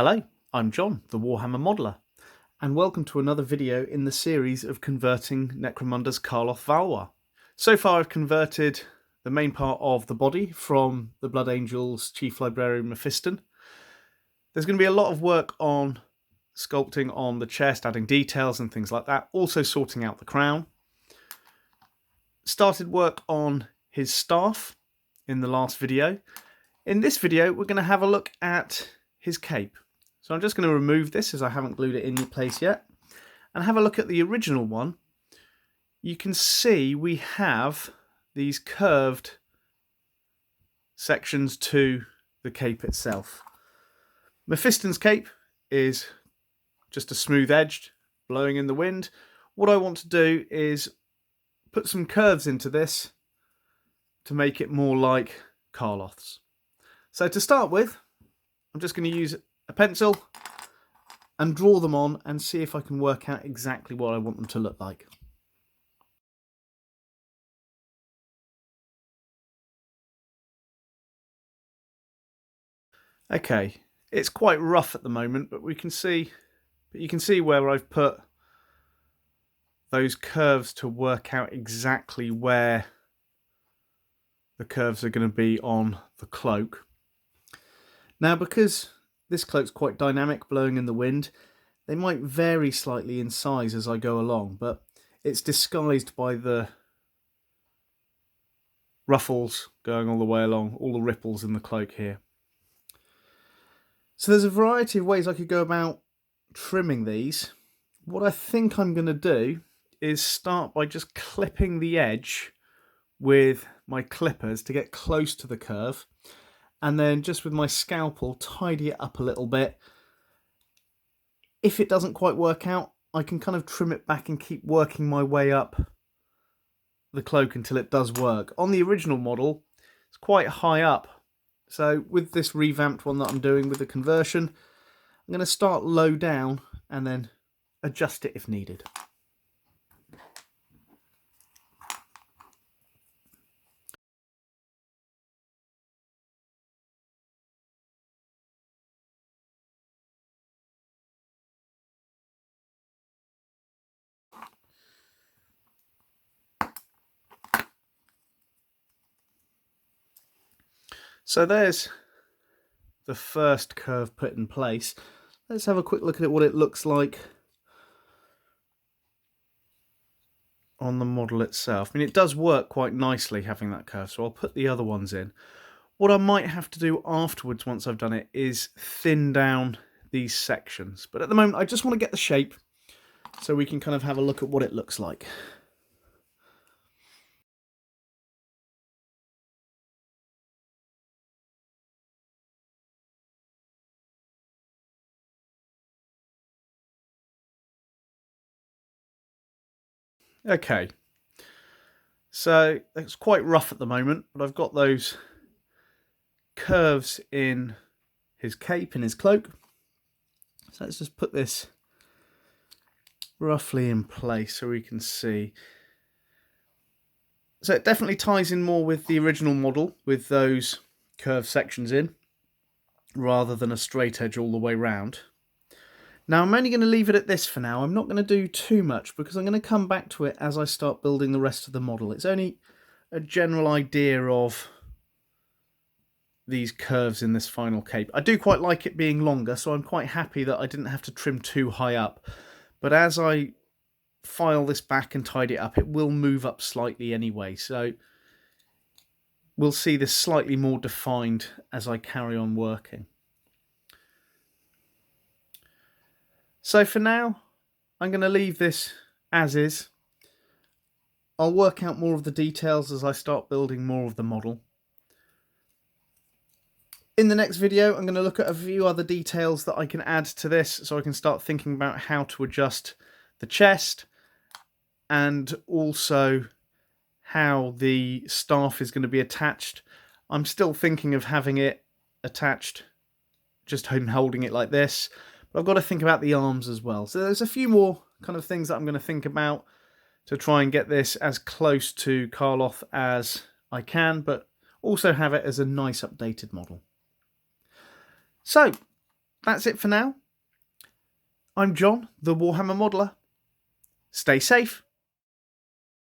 Hello, I'm John, the Warhammer Modeler, and welcome to another video in the series of converting Necromunda's Karloth Valois. So far I've converted the main part of the body from the Blood Angel's Chief Librarian Mephiston. There's going to be a lot of work on sculpting on the chest, adding details and things like that, also sorting out the crown. Started work on his staff in the last video. In this video we're going to have a look at his cape. So I'm just going to remove this as I haven't glued it in place yet and have a look at the original one. You can see we have these curved sections to the cape itself. Mephiston's cape is just a smooth edged, blowing in the wind. What I want to do is put some curves into this to make it more like Karloth's. So to start with, I'm just going to use a pencil and draw them on and see if I can work out exactly what I want them to look like. Okay, it's quite rough at the moment, but you can see where I've put those curves to work out exactly where the curves are going to be on the cloak. Now, because this cloak's quite dynamic, blowing in the wind, they might vary slightly in size as I go along, but it's disguised by the ruffles going all the way along, all the ripples in the cloak here. So there's a variety of ways I could go about trimming these. What I think I'm going to do is start by just clipping the edge with my clippers to get close to the curve, and then just with my scalpel tidy it up a little bit. If it doesn't quite work out, I can kind of trim it back and keep working my way up the cloak until it does work. On the original model, it's quite high up. So with this revamped one that I'm doing with the conversion, I'm going to start low down and then adjust it if needed. So there's the first curve put in place. Let's have a quick look at what it looks like on the model itself. I mean, it does work quite nicely having that curve, so I'll put the other ones in. What I might have to do afterwards, once I've done it, is thin down these sections. But at the moment, I just want to get the shape so we can kind of have a look at what it looks like. Okay, so it's quite rough at the moment, but I've got those curves in his cape, in his cloak. So let's just put this roughly in place so we can see. So it definitely ties in more with the original model with those curved sections in, rather than a straight edge all the way round. Now I'm only going to leave it at this for now. I'm not going to do too much because I'm going to come back to it as I start building the rest of the model. It's only a general idea of these curves in this final cape. I do quite like it being longer, so I'm quite happy that I didn't have to trim too high up. But as I file this back and tidy it up, it will move up slightly anyway. So we'll see this slightly more defined as I carry on working. So for now, I'm going to leave this as is. I'll work out more of the details as I start building more of the model. In the next video, I'm going to look at a few other details that I can add to this so I can start thinking about how to adjust the chest and also how the staff is going to be attached. I'm still thinking of having it attached, just holding it like this. But I've got to think about the arms as well. So there's a few more kind of things that I'm going to think about to try and get this as close to Karloth as I can, but also have it as a nice updated model. So that's it for now. I'm John, the Warhammer Modeler. Stay safe.